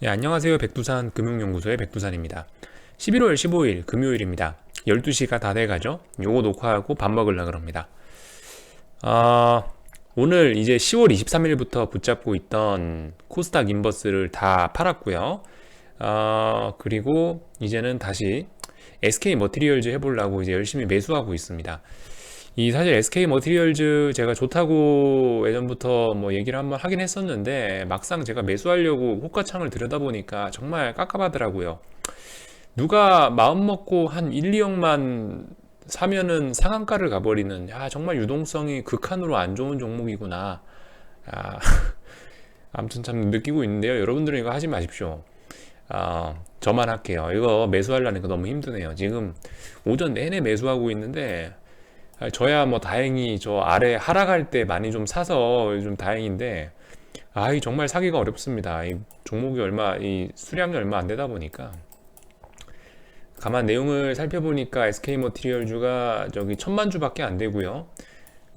네, 안녕하세요. 백두산 금융연구소의 백두산입니다. 11월 15일 금요일입니다. 12시가 다 돼가죠. 요거 녹화하고 밥 먹으려고 합니다. 오늘 이제 10월 23일부터 붙잡고 있던 코스닥 인버스를 다 팔았고요. 그리고 이제는 다시 SK 머티리얼즈 해보려고 이제 열심히 매수하고 있습니다. 이 사실 SK 머티리얼즈 제가 좋다고 예전부터 뭐 얘기를 한번 하긴 했었는데 막상 제가 매수하려고 호가창을 들여다보니까 정말 깝깝하더라고요. 누가 마음 먹고 한 1, 2억만 사면은 상한가를 가버리는, 야, 정말 유동성이 극한으로 안 좋은 종목이구나. 아, 아무튼 참 느끼고 있는데요. 여러분들은 이거 하지 마십시오. 저만 할게요. 이거 매수하려니까 너무 힘드네요. 지금 오전 내내 매수하고 있는데 저야 뭐 다행히 저 아래 하락할 때 많이 좀 사서 좀 다행인데, 이 정말 사기가 어렵습니다. 이 종목이 이 수량이 얼마 안 되다 보니까. 가만 내용을 살펴보니까 SK 머티리얼주가 저기 1000만 주밖에 안 되고요.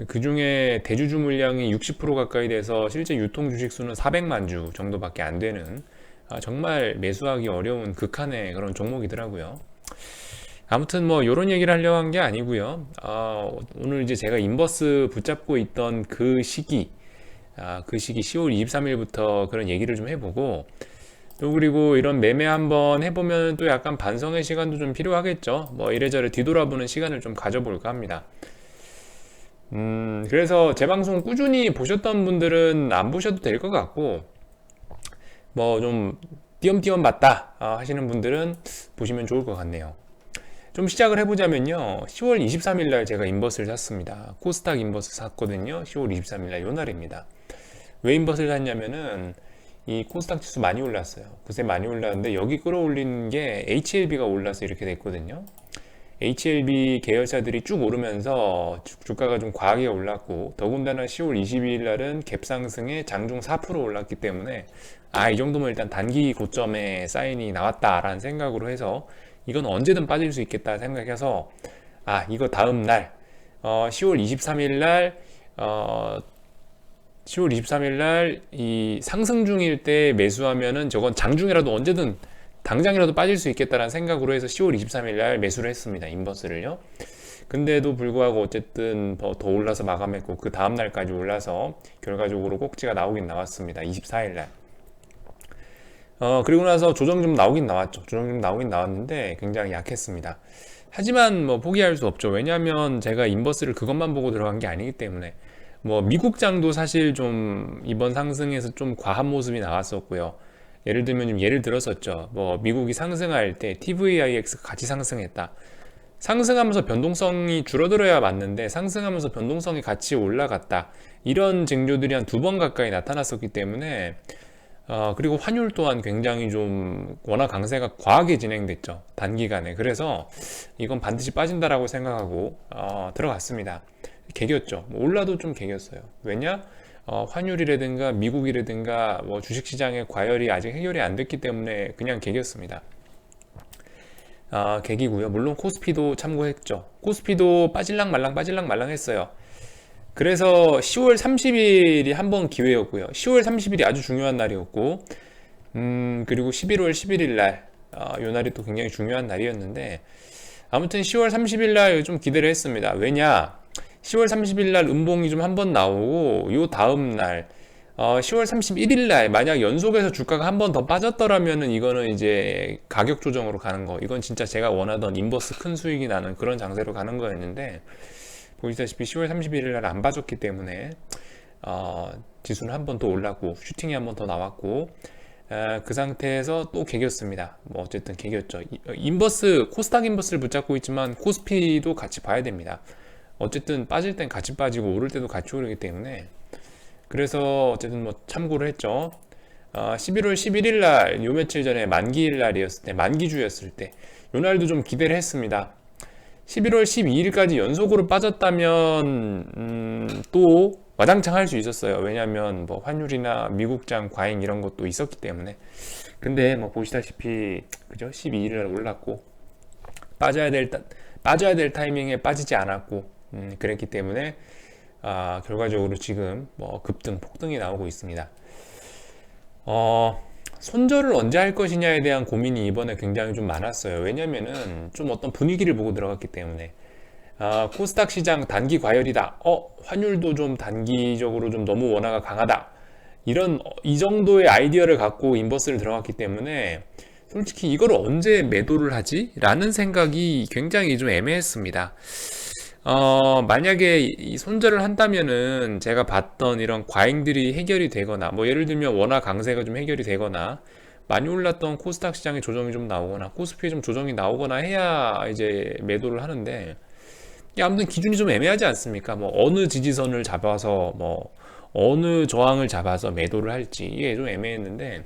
그 중에 대주주 물량이 60% 가까이 돼서 실제 유통 주식 수는 400만 주 정도밖에 안 되는, 정말 매수하기 어려운 극한의 그런 종목이더라고요. 아무튼 뭐 요런 얘기를 하려고 한 게 아니고요. 오늘 이제 제가 인버스 붙잡고 있던 그 시기, 그 시기 10월 23일부터 그런 얘기를 좀 해보고, 또 그리고 이런 매매 한번 해보면 또 약간 반성의 시간도 좀 필요하겠죠. 뭐 이래저래 뒤돌아보는 시간을 좀 가져볼까 합니다. 그래서 제 방송 꾸준히 보셨던 분들은 안 보셔도 될 것 같고, 뭐 좀 띄엄띄엄 봤다 하시는 분들은 보시면 좋을 것 같네요. 좀 시작을 해보자면요. 10월 23일 날 제가 인버스를 샀습니다. 코스닥 인버스 샀거든요. 10월 23일 날 요 날입니다. 왜 인버스를 샀냐면은 이 코스닥 지수 많이 올랐어요. 그새 많이 올랐는데 여기 끌어올린 게 HLB가 올라서 이렇게 됐거든요. HLB 계열사들이 쭉 오르면서 주가가 좀 과하게 올랐고, 더군다나 10월 22일 날은 갭상승에 장중 4% 올랐기 때문에 이 정도면 일단 단기 고점에 사인이 나왔다라는 생각으로 해서 이건 언제든 빠질 수 있겠다 생각해서 이거 다음 날 10월 23일 날 10월 23일 날 이 상승 중일 때 매수하면은 저건 장중이라도 언제든 당장이라도 빠질 수 있겠다라는 생각으로 해서 10월 23일 날 매수를 했습니다. 인버스를요. 근데도 불구하고 어쨌든 더 올라서 마감했고, 그 다음 날까지 올라서 결과적으로 꼭지가 나오긴 나왔습니다. 24일 날. 그리고 나서 조정 좀 나오긴 나왔죠. 조정 좀 나오긴 나왔는데 굉장히 약했습니다. 하지만 뭐 포기할 수 없죠. 왜냐하면 제가 인버스를 그것만 보고 들어간 게 아니기 때문에. 뭐 미국장도 사실 좀 이번 상승에서 좀 과한 모습이 나왔었고요. 예를 들면 좀 예를 들었었죠. 뭐 미국이 상승할 때 TVIX가 같이 상승했다. 상승하면서 변동성이 줄어들어야 맞는데 상승하면서 변동성이 같이 올라갔다. 이런 징조들이 한 2번 가까이 나타났었기 때문에, 그리고 환율 또한 굉장히 좀 워낙 강세가 과하게 진행됐죠. 단기간에. 그래서 이건 반드시 빠진다라고 생각하고 들어갔습니다. 개겼죠. 올라도 좀 개겼어요. 왜냐? 환율이라든가 미국이라든가 뭐 주식시장의 과열이 아직 해결이 안 됐기 때문에 그냥 개겼습니다. 개기고요. 물론 코스피도 참고했죠. 코스피도 빠질랑 말랑 했어요. 그래서 10월 30일이 한 번 기회였고요. 10월 30일이 아주 중요한 날이었고, 그리고 11월 11일 날, 요 날이 또 굉장히 중요한 날이었는데, 아무튼 10월 30일 날 좀 기대를 했습니다. 왜냐? 10월 30일 날 음봉이 좀 한 번 나오고, 요 다음 날, 10월 31일 날 만약 연속해서 주가가 한 번 더 빠졌더라면은 이거는 이제 가격 조정으로 가는 거. 이건 진짜 제가 원하던 인버스 큰 수익이 나는 그런 장세로 가는 거였는데, 보시다시피 10월 31일 날 안 빠졌기 때문에 지수는 한 번 더 올랐고 슈팅이 한 번 더 나왔고, 그 상태에서 또 개겼습니다. 뭐 어쨌든 개겼죠. 인버스, 코스닥 인버스를 붙잡고 있지만 코스피도 같이 봐야 됩니다. 어쨌든 빠질 땐 같이 빠지고 오를 때도 같이 오르기 때문에, 그래서 어쨌든 뭐 참고를 했죠. 11월 11일 날, 요 며칠 전에 만기일 날이었을 때, 만기주였을 때, 요 날도 좀 기대를 했습니다. 11월 12일까지 연속으로 빠졌다면 또 와장창 할 수 있었어요. 왜냐하면 뭐 환율이나 미국장 과잉 이런 것도 있었기 때문에. 근데 뭐 보시다시피 그죠? 12일날 올랐고 빠져야 될 타이밍에 빠지지 않았고, 그랬기 때문에 결과적으로 지금 뭐 급등 폭등이 나오고 있습니다. 손절을 언제 할 것이냐에 대한 고민이 이번에 굉장히 좀 많았어요. 왜냐면은 좀 어떤 분위기를 보고 들어갔기 때문에. 코스닥 시장 단기 과열이다. 환율도 좀 단기적으로 좀 너무 원화가 강하다. 이 정도의 아이디어를 갖고 인버스를 들어갔기 때문에 솔직히 이걸 언제 매도를 하지? 라는 생각이 굉장히 좀 애매했습니다. 만약에 이 손절을 한다면은 제가 봤던 이런 과잉들이 해결이 되거나, 뭐 예를 들면 원화 강세가 좀 해결이 되거나, 많이 올랐던 코스닥 시장에 조정이 좀 나오거나, 코스피에 좀 조정이 나오거나 해야 이제 매도를 하는데, 이게 아무튼 기준이 좀 애매하지 않습니까? 뭐 어느 지지선을 잡아서 뭐 어느 저항을 잡아서 매도를 할지 이게 좀 애매했는데,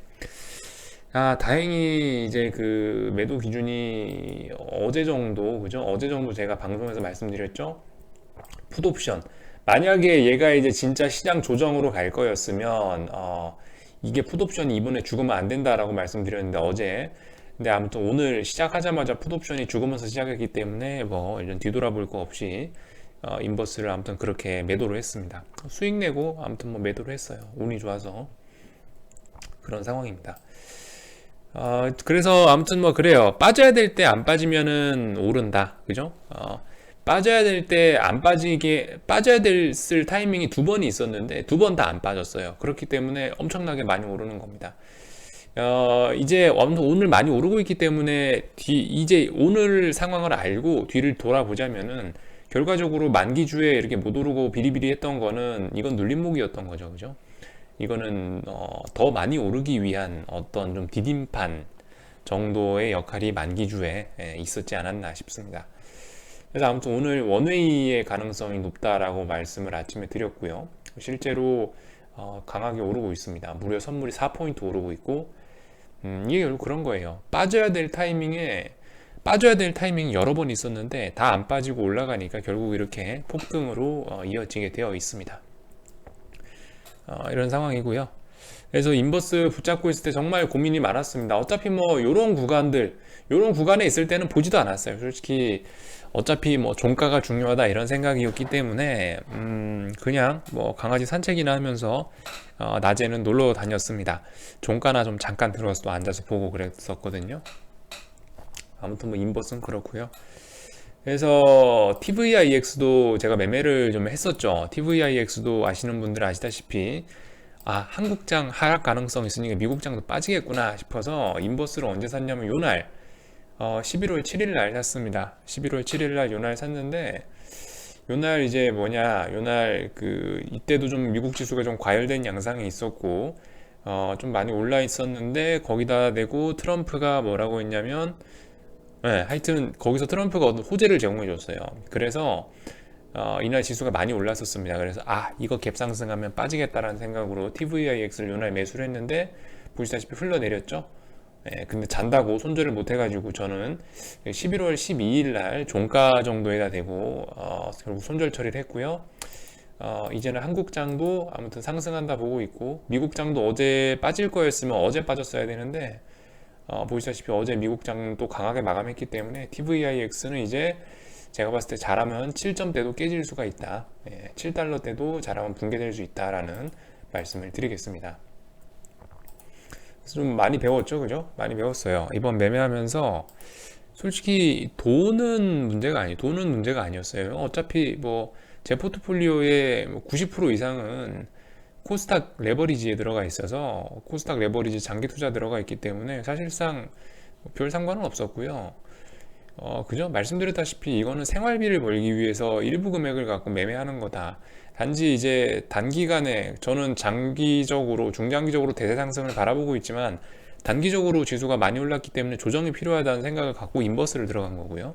다행히 이제 그 매도 기준이 어제 정도, 그죠? 어제 정도 제가 방송에서 말씀드렸죠? 풋옵션. 만약에 얘가 이제 진짜 시장 조정으로 갈 거였으면, 이게 풋옵션이 이번에 죽으면 안 된다라고 말씀드렸는데, 어제. 근데 아무튼 오늘 시작하자마자 풋옵션이 죽으면서 시작했기 때문에, 뭐, 이런 뒤돌아볼 거 없이, 인버스를 아무튼 그렇게 매도를 했습니다. 수익 내고, 아무튼 뭐 매도를 했어요. 운이 좋아서. 그런 상황입니다. 그래서 아무튼 뭐 그래요. 빠져야 될 때 안 빠지면은 오른다. 그죠? 빠져야 될 때 안 빠지게, 빠져야 됐을 타이밍이 두 번이 있었는데 두 번 다 안 빠졌어요. 그렇기 때문에 엄청나게 많이 오르는 겁니다. 이제 오늘 많이 오르고 있기 때문에 이제 오늘 상황을 알고 뒤를 돌아보자면은 결과적으로 만기주에 이렇게 못 오르고 비리비리 했던 거는 이건 눌림목이었던 거죠. 그죠? 이거는 더 많이 오르기 위한 어떤 좀 디딤판 정도의 역할이 만기주에 있었지 않았나 싶습니다. 그래서 아무튼 오늘 원웨이의 가능성이 높다라고 말씀을 아침에 드렸고요. 실제로 강하게 오르고 있습니다. 무려 선물이 4포인트 오르고 있고, 이게 결국 그런 거예요. 빠져야 될 타이밍이 여러 번 있었는데 다 안 빠지고 올라가니까 결국 이렇게 폭등으로 이어지게 되어 있습니다. 이런 상황이고요. 그래서 인버스 붙잡고 있을 때 정말 고민이 많았습니다. 어차피 뭐 요런 구간에 있을 때는 보지도 않았어요. 솔직히 어차피 뭐 종가가 중요하다 이런 생각이었기 때문에 그냥 뭐 강아지 산책이나 하면서 낮에는 놀러 다녔습니다. 종가나 좀 잠깐 들어가서 또 앉아서 보고 그랬었거든요. 아무튼 뭐 인버스는 그렇고요. 그래서 TVIX도 제가 매매를 좀 했었죠. TVIX도 아시는 분들 아시다시피 한국장 하락 가능성 있으니까 미국장도 빠지겠구나 싶어서 인버스를 언제 샀냐면 요날 11월 7일 날 샀습니다. 11월 7일 날 요날 샀는데, 요날 이제 요날 이때도 좀 미국 지수가 좀 과열된 양상이 있었고 좀 많이 올라 있었는데, 거기다 대고 트럼프가 뭐라고 했냐면, 하여튼 거기서 트럼프가 어떤 호재를 제공해 줬어요. 그래서 이날 지수가 많이 올랐었습니다. 그래서 이거 갭 상승하면 빠지겠다라는 생각으로 TVIX를 요날 매수를 했는데 보시다시피 흘러내렸죠. 근데 잔다고 손절을 못 해가지고 저는 11월 12일 날 종가 정도에다 대고 결국 손절 처리를 했고요. 이제는 한국장도 아무튼 상승한다 보고 있고, 미국장도 어제 빠질 거였으면 어제 빠졌어야 되는데 보시다시피 어제 미국장 또 강하게 마감했기 때문에 TVIX는 이제 제가 봤을 때 잘하면 7점대도 깨질 수가 있다. 7달러대도 잘하면 붕괴될 수 있다라는 말씀을 드리겠습니다. 그래서 좀 많이 배웠죠, 그죠? 많이 배웠어요. 이번 매매하면서 솔직히 돈은 문제가 아니었어요. 어차피 뭐 제 포트폴리오의 90% 이상은 코스닥 레버리지에 들어가 있어서, 코스닥 레버리지 장기 투자 들어가 있기 때문에 사실상 별 상관은 없었고요. 그죠? 말씀드렸다시피 이거는 생활비를 벌기 위해서 일부 금액을 갖고 매매하는 거다. 단지 이제 단기간에 저는 장기적으로, 중장기적으로 대세 상승을 바라보고 있지만 단기적으로 지수가 많이 올랐기 때문에 조정이 필요하다는 생각을 갖고 인버스를 들어간 거고요.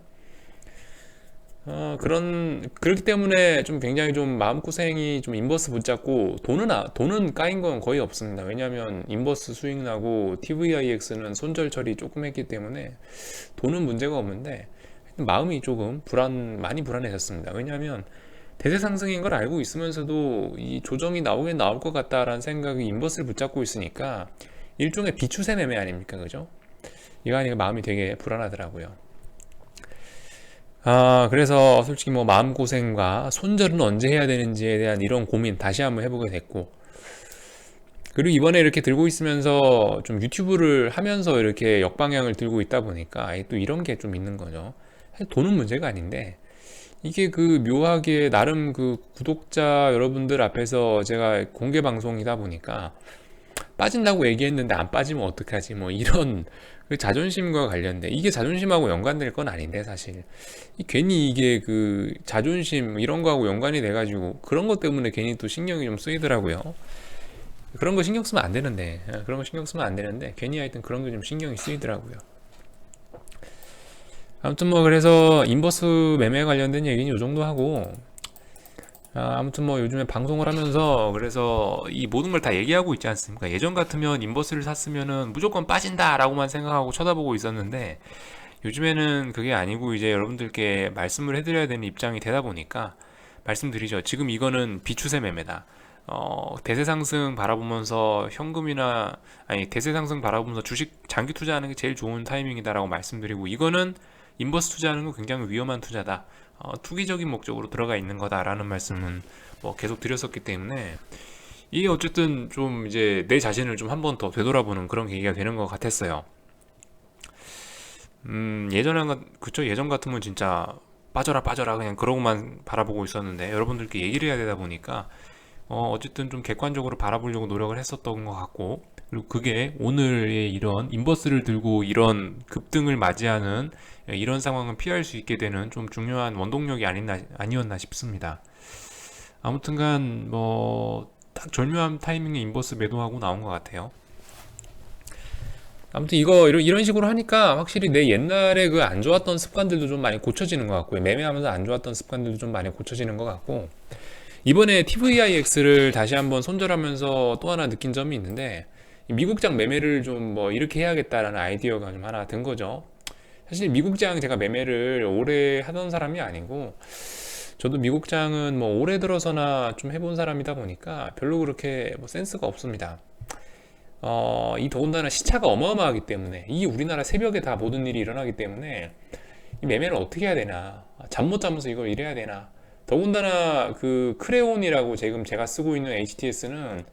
그렇기 때문에 좀 굉장히 좀 마음고생이 좀 인버스 붙잡고, 돈은 까인 건 거의 없습니다. 왜냐하면 인버스 수익 나고 TVIX는 손절 처리 조금 했기 때문에 돈은 문제가 없는데 마음이 조금 많이 불안해졌습니다. 왜냐하면 대세 상승인 걸 알고 있으면서도 이 조정이 나오긴 나올 것 같다라는 생각이 인버스를 붙잡고 있으니까 일종의 비추세 매매 아닙니까? 그죠? 이거 하니까 마음이 되게 불안하더라고요. 그래서 솔직히 뭐 마음고생과 손절은 언제 해야 되는지에 대한 이런 고민 다시 한번 해보게 됐고, 그리고 이번에 이렇게 들고 있으면서 좀 유튜브를 하면서 이렇게 역방향을 들고 있다 보니까 또 이런 게 좀 있는 거죠. 사실 돈은 문제가 아닌데 이게 그 묘하게 나름 그 구독자 여러분들 앞에서 제가 공개 방송이다 보니까 빠진다고 얘기했는데 안 빠지면 어떡하지 뭐 이런 그 자존심과 관련된, 이게 자존심하고 연관될 건 아닌데 사실 괜히 이게 그 자존심 뭐 이런 거하고 연관이 돼 가지고 그런 것 때문에 괜히 또 신경이 좀 쓰이더라고요. 그런 거 신경 쓰면 안 되는데, 그런 거 신경 쓰면 안 되는데 괜히 하여튼 그런 게 좀 신경이 쓰이더라고요. 아무튼 뭐 그래서 인버스 매매 관련된 얘기는 요 정도 하고, 아무튼 뭐 요즘에 방송을 하면서 그래서 이 모든 걸 다 얘기하고 있지 않습니까? 예전 같으면 인버스를 샀으면은 무조건 빠진다라고만 생각하고 쳐다보고 있었는데 요즘에는 그게 아니고 이제 여러분들께 말씀을 해드려야 되는 입장이 되다 보니까 말씀드리죠. 지금 이거는 비추세 매매다. 대세 상승 바라보면서 현금이나 아니 대세 상승 바라보면서 주식 장기 투자하는 게 제일 좋은 타이밍이다라고 말씀드리고, 이거는 인버스 투자하는 거 굉장히 위험한 투자다. 투기적인 목적으로 들어가 있는 거다라는 말씀은 뭐 계속 드렸었기 때문에 이게 어쨌든 좀 이제 내 자신을 좀 한 번 더 되돌아보는 그런 계기가 되는 것 같았어요. 그쵸. 예전 같으면 진짜 빠져라 빠져라 그냥 그러고만 바라보고 있었는데 여러분들께 얘기를 해야 되다 보니까 어쨌든 좀 객관적으로 바라보려고 노력을 했었던 것 같고, 그리고 그게 오늘의 이런 인버스를 들고 이런 급등을 맞이하는 이런 상황은 피할 수 있게 되는 좀 중요한 원동력이 아니었나 싶습니다. 아무튼간 뭐 딱 절묘한 타이밍에 인버스 매도하고 나온 것 같아요. 아무튼 이거 이런 식으로 하니까 확실히 내 옛날에 그 안 좋았던 습관들도 좀 많이 고쳐지는 것 같고요. 매매하면서 안 좋았던 습관들도 좀 많이 고쳐지는 것 같고, 이번에 TVIX를 다시 한번 손절하면서 또 하나 느낀 점이 있는데, 미국장 매매를 좀 뭐 이렇게 해야겠다라는 아이디어가 좀 하나 든 거죠. 사실 미국장 제가 매매를 오래 하던 사람이 아니고, 저도 미국장은 뭐 올해 들어서나 좀 해본 사람이다 보니까 별로 그렇게 뭐 센스가 없습니다. 이 더군다나 시차가 어마어마하기 때문에, 이 우리나라 새벽에 다 모든 일이 일어나기 때문에 이 매매를 어떻게 해야 되나, 잠 못 자면서 이걸 이래야 되나. 더군다나 그 크레온이라고 지금 제가 쓰고 있는 HTS는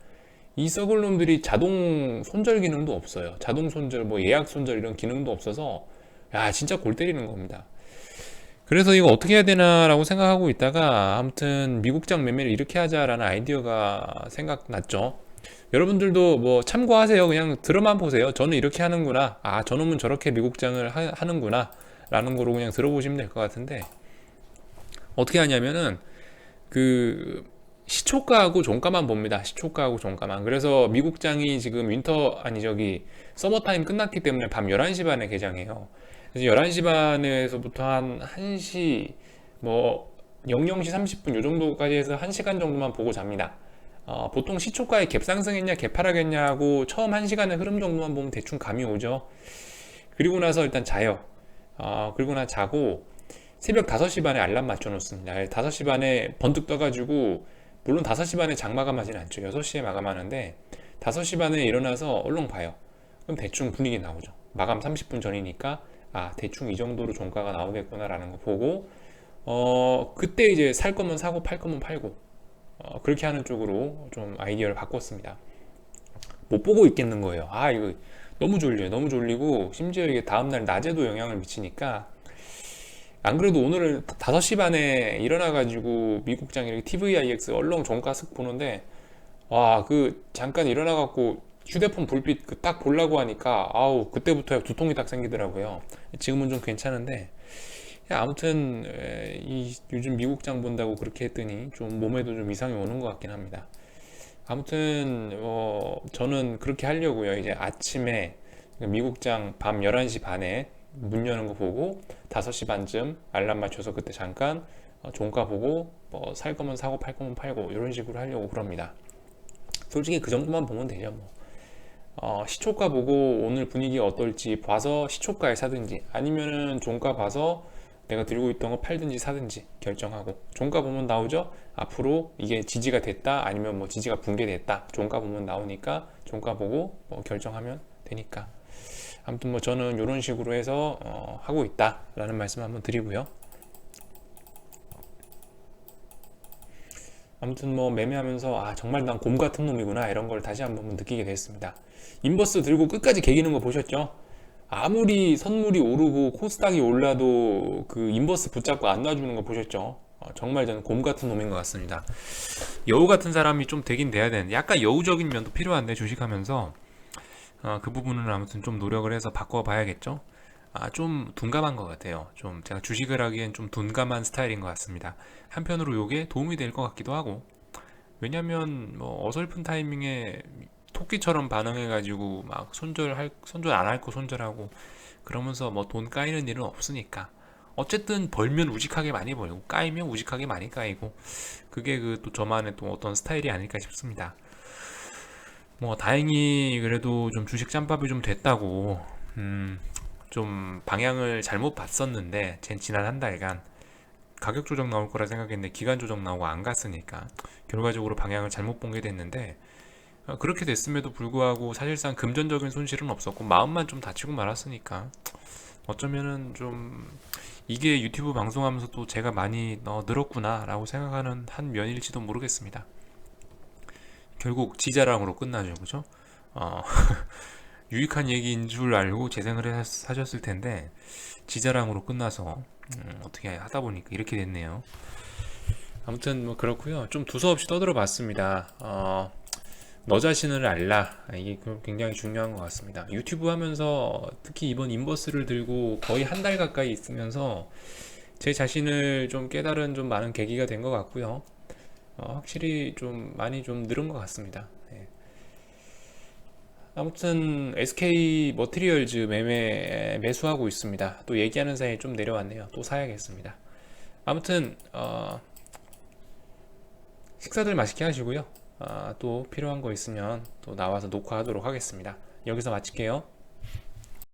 이 썩을 놈들이 자동 손절 기능도 없어요. 자동 손절, 뭐 예약 손절 이런 기능도 없어서 야 진짜 골 때리는 겁니다. 그래서 이거 어떻게 해야 되나라고 생각하고 있다가 아무튼 미국장 매매를 이렇게 하자라는 아이디어가 생각났죠. 여러분들도 뭐 참고하세요. 그냥 들어만 보세요. 저는 이렇게 하는구나. 저놈은 저렇게 미국장을 하는구나. 라는 거로 그냥 들어보시면 될 것 같은데, 어떻게 하냐면은 그 시초가하고 종가만 봅니다. 시초가하고 종가만. 그래서 미국장이 지금 서머타임 끝났기 때문에 밤 11시 반에 개장해요. 그래서 11시 반에서부터 한 1시 뭐 00시 30분 요 정도까지 해서 1시간 정도만 보고 잡니다. 보통 시초가에 갭 상승했냐 갭 하락했냐고 처음 1시간의 흐름 정도만 보면 대충 감이 오죠. 그리고 나서 일단 자요. 그리고 나 자고 새벽 5시 반에 알람 맞춰 놓습니다. 5시 반에 번뜩 떠가지고, 물론 5시 반에 장 마감하진 않죠. 6시에 마감하는데 5시 반에 일어나서 얼른 봐요. 그럼 대충 분위기 나오죠. 마감 30분 전이니까 대충 이 정도로 종가가 나오겠구나 라는 거 보고, 그때 이제 살 거면 사고 팔 거면 팔고, 그렇게 하는 쪽으로 좀 아이디어를 바꿨습니다. 못 보고 있겠는 거예요. 이거 너무 졸려요. 너무 졸리고 심지어 이게 다음날 낮에도 영향을 미치니까, 안 그래도 오늘은 5시 반에 일어나가지고 미국장 이렇게 TVIX 얼렁 종가 쓱 보는데, 그 잠깐 일어나갖고 휴대폰 불빛 그 딱 보려고 하니까 그때부터 두통이 딱 생기더라고요. 지금은 좀 괜찮은데, 아무튼 이 요즘 미국장 본다고 그렇게 했더니 좀 몸에도 좀 이상이 오는 것 같긴 합니다. 아무튼 저는 그렇게 하려고요. 이제 아침에 미국장 밤 11시 반에 문 여는 거 보고 5시 반쯤 알람 맞춰서 그때 잠깐 종가 보고 뭐 살 거면 사고 팔 거면 팔고 이런 식으로 하려고 그럽니다. 솔직히 그 정도만 보면 되죠 뭐. 시초가 보고 오늘 분위기 어떨지 봐서 시초가에 사든지, 아니면은 종가 봐서 내가 들고 있던 거 팔든지 사든지 결정하고, 종가 보면 나오죠. 앞으로 이게 지지가 됐다 아니면 뭐 지지가 붕괴됐다, 종가 보면 나오니까 종가 보고 뭐 결정하면 되니까. 아무튼 뭐 저는 이런 식으로 해서 하고 있다 라는 말씀 한번 드리고요. 아무튼 뭐 매매하면서 아 정말 난 곰 같은 놈이구나 이런 걸 다시 한번 느끼게 됐습니다. 인버스 들고 끝까지 개기는 거 보셨죠? 아무리 선물이 오르고 코스닥이 올라도 그 인버스 붙잡고 안 놔주는 거 보셨죠? 정말 저는 곰 같은 놈인 것 같습니다. 여우 같은 사람이 좀 되긴 돼야 되는데 약간 여우적인 면도 필요한데 주식하면서 그 부분은 아무튼 좀 노력을 해서 바꿔봐야겠죠? 좀 둔감한 것 같아요. 좀 제가 주식을 하기엔 좀 둔감한 스타일인 것 같습니다. 한편으로 요게 도움이 될 것 같기도 하고, 왜냐면 뭐 어설픈 타이밍에 토끼처럼 반응해가지고 막 손절 안 할 거 손절하고 그러면서 뭐 돈 까이는 일은 없으니까. 어쨌든 벌면 우직하게 많이 벌고 까이면 우직하게 많이 까이고 그게 그 또 저만의 또 어떤 스타일이 아닐까 싶습니다. 뭐 다행히 그래도 좀 주식 짬밥이 좀 됐다고 좀 방향을 잘못 봤었는데 지난 한 달간 가격 조정 나올 거라 생각했는데 기간 조정 나오고 안 갔으니까 결과적으로 방향을 잘못 본 게 됐는데 그렇게 됐음에도 불구하고 사실상 금전적인 손실은 없었고 마음만 좀 다치고 말았으니까 어쩌면은 좀 이게 유튜브 방송하면서 또 제가 많이 늘었구나 라고 생각하는 한 면일지도 모르겠습니다. 결국 지자랑으로 끝나죠, 그죠? 어, 유익한 얘기인 줄 알고 재생을 하셨을 텐데 지자랑으로 끝나서 어떻게 하다 보니까 이렇게 됐네요. 아무튼 뭐 그렇고요. 좀 두서없이 떠들어 봤습니다. 너 자신을 알라. 이게 굉장히 중요한 것 같습니다. 유튜브 하면서 특히 이번 인버스를 들고 거의 한 달 가까이 있으면서 제 자신을 좀 깨달은 좀 많은 계기가 된 것 같고요. 확실히 좀 많이 좀 늘은 것 같습니다. 네. 아무튼 SK 머티리얼즈 매수하고 있습니다. 또 얘기하는 사이에 좀 내려왔네요. 또 사야겠습니다. 아무튼 식사들 맛있게 하시고요. 또 필요한 거 있으면 또 나와서 녹화하도록 하겠습니다. 여기서 마칠게요.